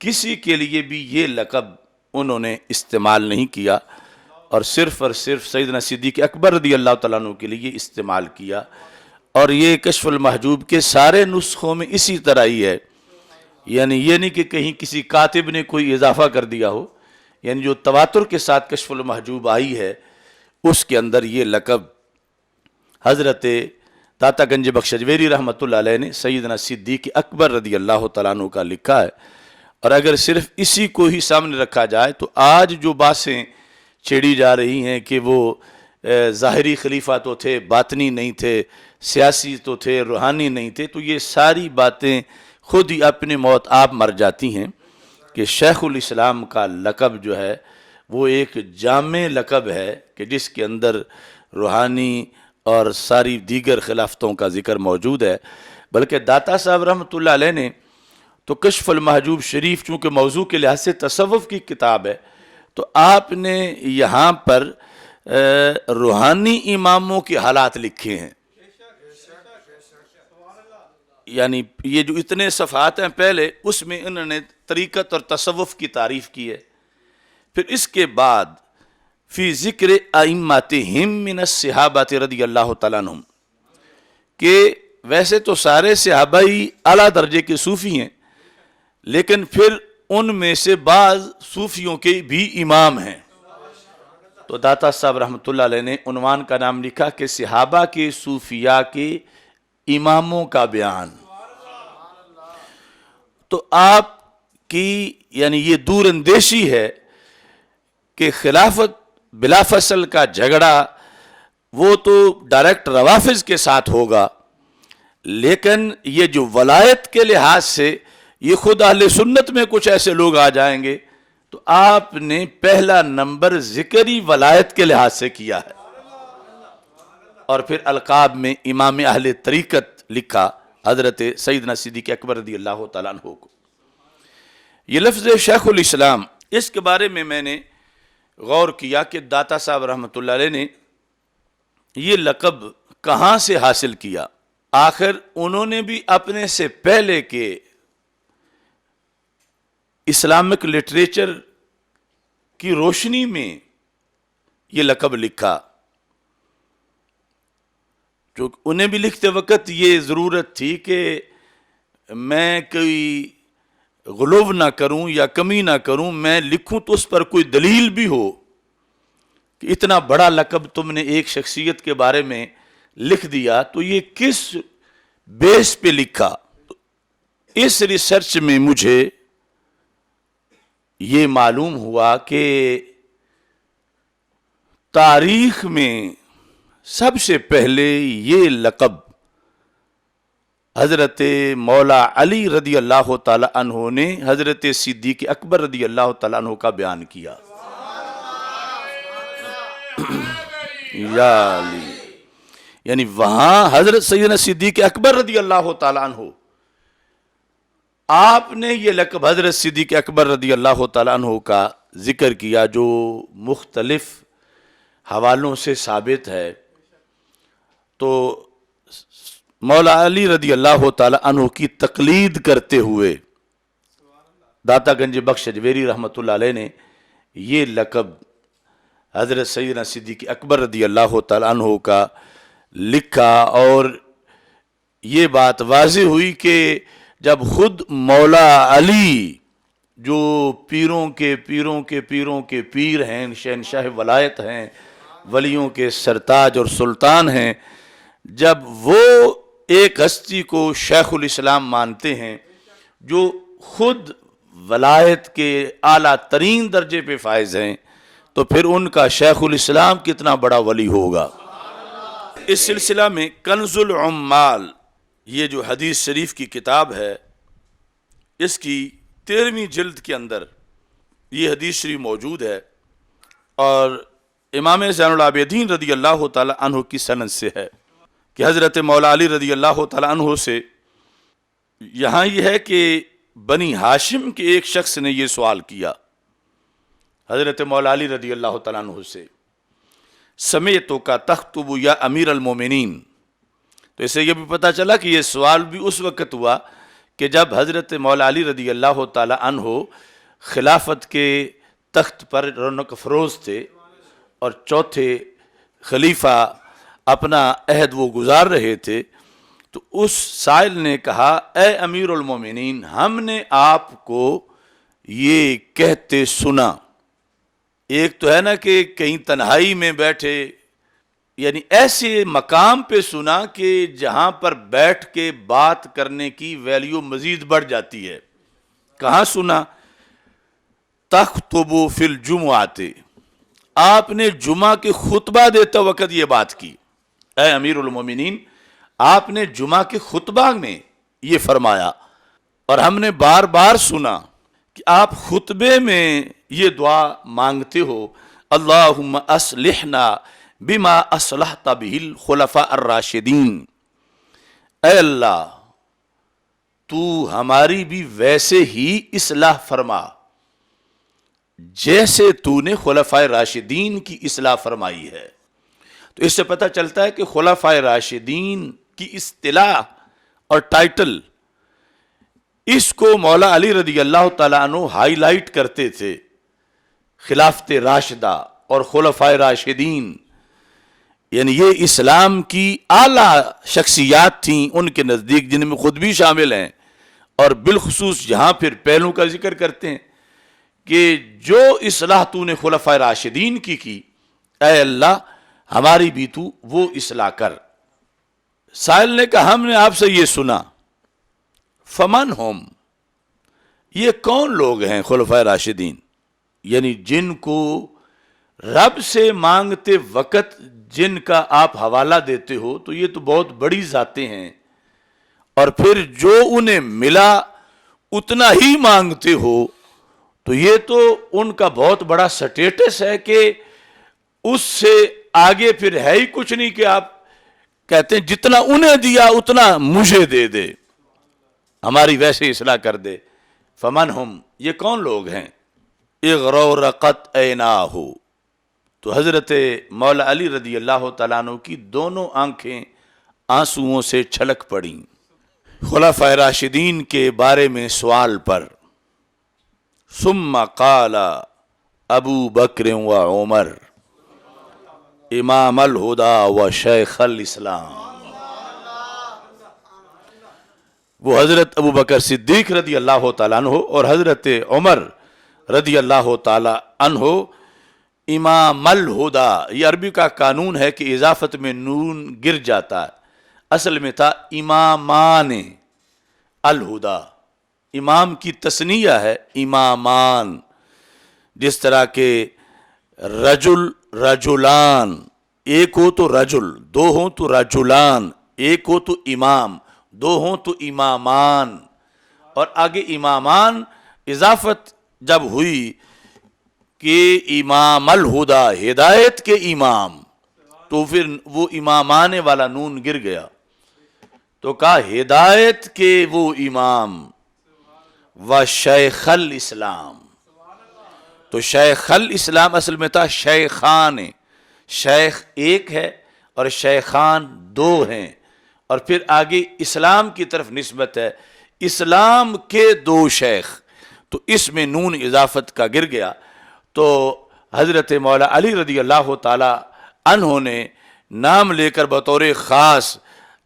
کسی کے لیے بھی یہ لقب انہوں نے استعمال نہیں کیا، اور صرف سیدنا صدیق اکبر رضی اللہ تعالیٰ عنہ کے لیے استعمال کیا۔ اور یہ کشف المحجوب کے سارے نسخوں میں اسی طرح ہی ہے، یعنی یہ نہیں کہ کہیں کسی کاتب نے کوئی اضافہ کر دیا ہو، یعنی جو تواتر کے ساتھ کشف المحجوب آئی ہے اس کے اندر یہ لقب حضرت داتا گنج بخش اجویری رحمۃ اللہ علیہ نے سیدنا صدیق اکبر رضی اللہ تعالیٰ عنہ کا لکھا ہے۔ اور اگر صرف اسی کو ہی سامنے رکھا جائے تو آج جو باتیں چھیڑی جا رہی ہیں کہ وہ ظاہری خلیفہ تو تھے، باطنی نہیں تھے، سیاسی تو تھے، روحانی نہیں تھے، تو یہ ساری باتیں خود ہی اپنے موت آپ مر جاتی ہیں کہ شیخ الاسلام کا لقب جو ہے وہ ایک جامع لقب ہے کہ جس کے اندر روحانی اور ساری دیگر خلافتوں کا ذکر موجود ہے۔ بلکہ داتا صاحب رحمۃ اللہ علیہ نے تو کشف المحجوب شریف چونکہ موضوع کے لحاظ سے تصوف کی کتاب ہے، تو آپ نے یہاں پر روحانی اماموں کے حالات لکھے ہیں۔ یعنی یہ جو اتنے صفحات ہیں پہلے، اس میں انہوں نے طریقت اور تصوف کی تعریف کی ہے۔ پھر اس کے بعد فی ذکر ائمتہم من الصحابۃ رضی اللہ تعالیٰ عنہم، کہ ویسے تو سارے صحابہ ہی اعلیٰ درجے کے صوفی ہیں، لیکن پھر ان میں سے بعض صوفیوں کے بھی امام ہیں۔ تو داتا صاحب رحمۃ اللہ علیہ نے عنوان کا نام لکھا کہ صحابہ کے صوفیاء کے اماموں کا بیان۔ تو آپ کی یعنی یہ دور اندیشی ہے کہ خلافت بلا فصل کا جھگڑا وہ تو ڈائریکٹ روافظ کے ساتھ ہوگا، لیکن یہ جو ولایت کے لحاظ سے یہ خود اہل سنت میں کچھ ایسے لوگ آ جائیں گے، تو آپ نے پہلا نمبر ذکری ولایت کے لحاظ سے کیا ہے۔ اور پھر القاب میں امام اہل طریقت لکھا حضرت سیدنا صدیق اکبر رضی اللہ تعالیٰ عنہ کو۔ یہ لفظ شیخ الاسلام، اس کے بارے میں نے غور کیا کہ داتا صاحب رحمۃ اللہ علیہ نے یہ لقب کہاں سے حاصل کیا۔ آخر انہوں نے بھی اپنے سے پہلے کے اسلامک لٹریچر کی روشنی میں یہ لقب لکھا، جو انہیں بھی لکھتے وقت یہ ضرورت تھی کہ میں کوئی غلو نہ کروں یا کمی نہ کروں، میں لکھوں تو اس پر کوئی دلیل بھی ہو کہ اتنا بڑا لقب تم نے ایک شخصیت کے بارے میں لکھ دیا، تو یہ کس بیس پہ لکھا۔ اس ریسرچ میں مجھے یہ معلوم ہوا کہ تاریخ میں سب سے پہلے یہ لقب حضرت مولا علی رضی اللہ تعالی عنہ نے حضرت صدیق اکبر رضی اللہ تعالی عنہ کا بیان کیا۔ یا علی، یعنی وہاں حضرت سیدنا صدیق اکبر رضی اللہ تعالی عنہ، آپ نے یہ لقب حضرت صدیق اکبر رضی اللہ تعالی عنہ کا ذکر کیا، جو مختلف حوالوں سے ثابت ہے۔ تو مولا علی رضی اللہ تعالی عنہ کی تقلید کرتے ہوئے داتا گنج بخش اجویری رحمۃ اللہ علیہ نے یہ لقب حضرت سیدنا صدیق اکبر رضی اللہ تعالی عنہ کا لکھا۔ اور یہ بات واضح ہوئی کہ جب خود مولا علی، جو پیروں کے پیروں کے پیروں کے پیر ہیں، شہنشاہ ولایت ہیں، ولیوں کے سرتاج اور سلطان ہیں، جب وہ ایک ہستی کو شیخ الاسلام مانتے ہیں جو خود ولایت کے اعلیٰ ترین درجے پہ فائز ہیں، تو پھر ان کا شیخ الاسلام کتنا بڑا ولی ہوگا۔ اس سلسلہ میں کنز العمال، یہ جو حدیث شریف کی کتاب ہے، اس کی 13ویں جلد کے اندر یہ حدیث شریف موجود ہے، اور امام زین العابدین رضی اللہ تعالی عنہ کی سند سے ہے کہ حضرت مولا علی رضی اللہ تعالی عنہ سے یہاں یہ ہے کہ بنی ہاشم کے ایک شخص نے یہ سوال کیا حضرت مولا علی رضی اللہ تعالی عنہ سے، سمیتو کا تخطب یا امیر المومنین۔ تو اس سے یہ بھی پتہ چلا کہ یہ سوال بھی اس وقت ہوا کہ جب حضرت مولا علی رضی اللہ تعالی عنہ خلافت کے تخت پر رونق افروز تھے اور چوتھے خلیفہ اپنا عہد وہ گزار رہے تھے، تو اس سائل نے کہا اے امیر المومنین، ہم نے آپ کو یہ کہتے سنا، ایک تو ہے نا کہ کہیں تنہائی میں بیٹھے، یعنی ایسے مقام پہ سنا کہ جہاں پر بیٹھ کے بات کرنے کی ویلیو مزید بڑھ جاتی ہے۔ کہاں سنا؟ تخطب فی الجمعۃ، آپ نے جمعہ کے خطبہ دیتے وقت یہ بات کی۔ اے امیر المومنین، آپ نے جمعہ کے خطبہ میں یہ فرمایا، اور ہم نے بار بار سنا کہ آپ خطبے میں یہ دعا مانگتے ہو، اللہم اصلحنا بما اصلحت بہ الخلفاء الراشدین، اے اللہ تو ہماری بھی ویسے ہی اصلاح فرما جیسے تو نے خلفاء راشدین کی اصلاح فرمائی ہے۔ تو اس سے پتہ چلتا ہے کہ خلفاء راشدین کی اصطلاح اور ٹائٹل، اس کو مولا علی رضی اللہ تعالیٰ عنہ ہائی لائٹ کرتے تھے۔ خلافت راشدہ اور خلفاء راشدین، یعنی یہ اسلام کی اعلیٰ شخصیات تھیں ان کے نزدیک، جن میں خود بھی شامل ہیں، اور بالخصوص جہاں پھر پہلوں کا ذکر کرتے ہیں کہ جو اصلاح تو نے خلفاء راشدین کی، اے اللہ ہماری بھی تو وہ اصلاح کر۔ سائل نے کہا ہم نے آپ سے یہ سنا، فمن ہم، یہ کون لوگ ہیں خلفاء راشدین؟ یعنی جن کو رب سے مانگتے وقت جن کا آپ حوالہ دیتے ہو، تو یہ تو بہت بڑی ذاتیں ہیں، اور پھر جو انہیں ملا اتنا ہی مانگتے ہو، تو یہ تو ان کا بہت بڑا سٹیٹس ہے کہ اس سے آگے پھر ہے ہی کچھ نہیں، کہ آپ کہتے ہیں جتنا انہیں دیا اتنا مجھے دے دے، ہماری ویسے اصلاح کر دے۔ فمن ہم، یہ کون لوگ ہیں؟ اغرورقت عیناہ، تو حضرت مولا علی رضی اللہ تعالیٰ عنہ کی دونوں آنکھیں آنسوؤں سے چھلک پڑیں خلفاء راشدین کے بارے میں سوال پر۔ ثم قال ابو بکر و عمر امام الہدی و شیخ الاسلام، وہ حضرت ابو بکر صدیق رضی اللہ تعالیٰ عنہ اور حضرت عمر رضی اللہ تعالیٰ عنہ امام الہدی، یہ عربی کا قانون ہے کہ اضافت میں نون گر جاتا ہے، اصل میں تھا امامان الہدی، امام کی تثنیہ ہے امامان، جس طرح کہ رجل رجلان، ایک ہو تو رجل، دو ہوں تو رجلان، ایک ہو تو امام، دو ہوں تو امامان، اور آگے امامان اضافت جب ہوئی کہ امام الہدی ہدایت کے امام، تو پھر وہ امامان والا نون گر گیا، تو کہا ہدایت کے وہ امام و شیخ الاسلام۔ تو شیخ الاسلام اصل میں تھا شیخان، شیخ ایک ہے اور شیخان دو ہیں، اور پھر آگے اسلام کی طرف نسبت ہے، اسلام کے دو شیخ، تو اس میں نون اضافت کا گر گیا۔ تو حضرت مولا علی رضی اللہ تعالی عنہ نے نام لے کر بطور خاص،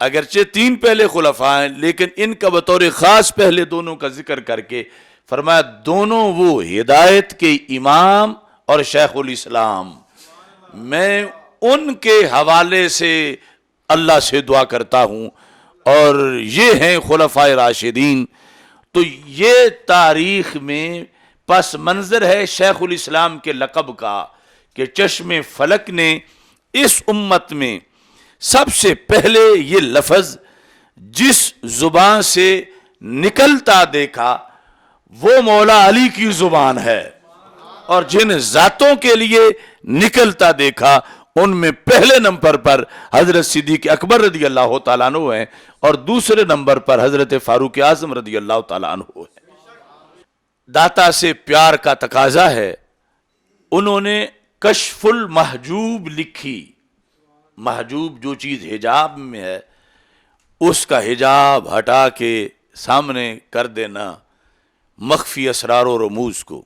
اگرچہ تین پہلے خلفاء ہیں لیکن ان کا بطور خاص پہلے دونوں کا ذکر کر کے فرمایا دونوں وہ ہدایت کے امام اور شیخ الاسلام، میں ان کے حوالے سے اللہ سے دعا کرتا ہوں، اور یہ ہیں خلفاء راشدین۔ تو یہ تاریخ میں پس منظر ہے شیخ الاسلام کے لقب کا، کہ چشم فلک نے اس امت میں سب سے پہلے یہ لفظ جس زبان سے نکلتا دیکھا وہ مولا علی کی زبان ہے، اور جن ذاتوں کے لیے نکلتا دیکھا ان میں پہلے نمبر پر حضرت صدیق اکبر رضی اللہ تعالیٰ عنہ ہیں، اور دوسرے نمبر پر حضرت فاروق اعظم رضی اللہ تعالیٰ عنہ ہیں۔ داتا سے پیار کا تقاضا ہے، انہوں نے کشف المحجوب لکھی، محجوب جو چیز حجاب میں ہے اس کا حجاب ہٹا کے سامنے کر دینا مخفی اسرار و رموز کو،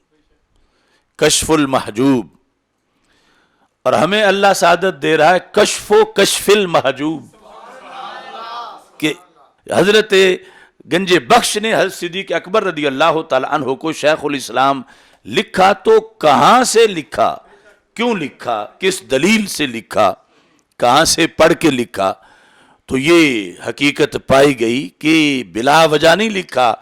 کشف المحجوب. اور ہمیں اللہ سعادت دے رہا ہے کشف و کشف المحجوب، کہ حضرت گنج بخش نے حضرت صدیق اکبر رضی اللہ تعالی عنہ کو شیخ الاسلام لکھا تو کہاں سے لکھا، کیوں لکھا، کس دلیل سے لکھا، کہاں سے پڑھ کے لکھا؟ تو یہ حقیقت پائی گئی کہ بلا وجہ نہیں لکھا،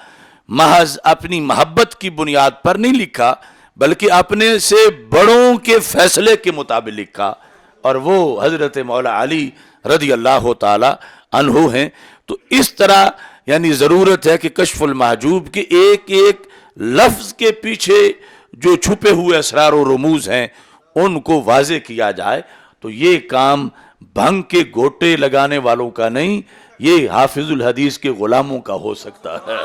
محض اپنی محبت کی بنیاد پر نہیں لکھا، بلکہ اپنے سے بڑوں کے فیصلے کے مطابق لکھا، اور وہ حضرت مولا علی رضی اللہ تعالی عنہ ہیں. تو اس طرح یعنی ضرورت ہے کہ کشف المحجوب کے ایک ایک لفظ کے پیچھے جو چھپے ہوئے اسرار و رموز ہیں ان کو واضح کیا جائے. تو یہ کام بھنگ کے گوٹے لگانے والوں کا نہیں، یہ حافظ الحدیث کے غلاموں کا ہو سکتا ہے.